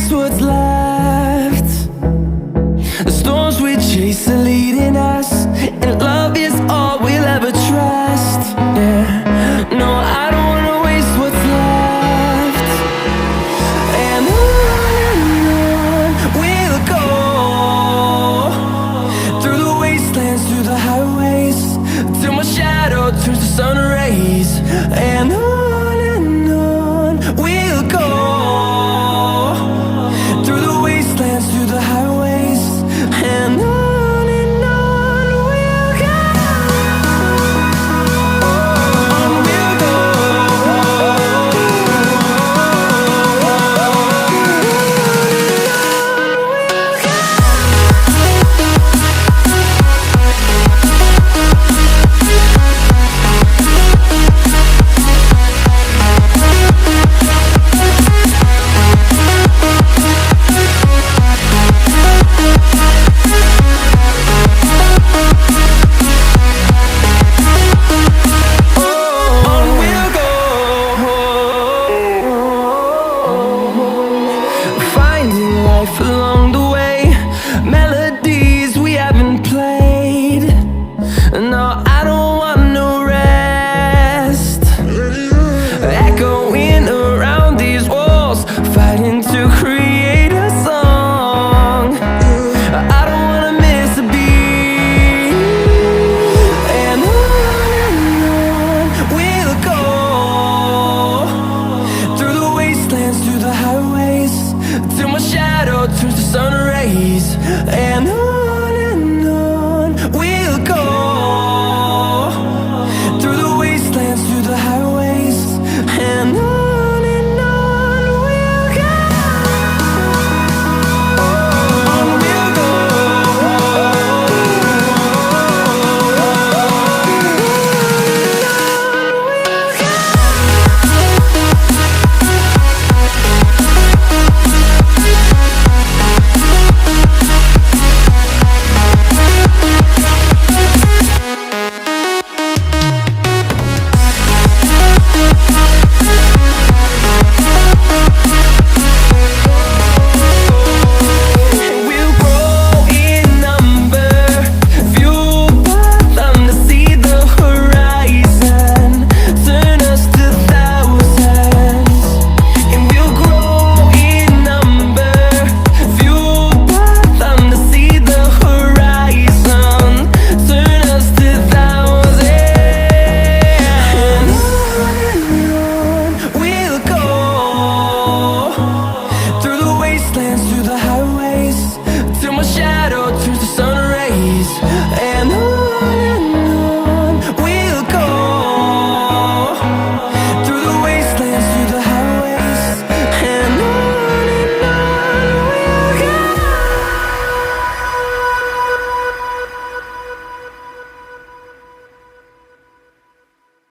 waste what's left. The storms we chase are leading us, and love is all we'll ever trust. Yeah, no, I don't wanna waste what's left. And on we'll go, through the wastelands, through the highways, till my shadow turns to sun rays. And on we'll go, through the wastelands, through the highways, and on we'll go. On we'll go. Finding life along the way, melodies we haven't played. No, I don't want no rest. Echoing around these walls, fighting to create a song. I don't wanna miss a beat. And on we'll go, through the wastelands, through the highways, till my shadow turns to sun rays. And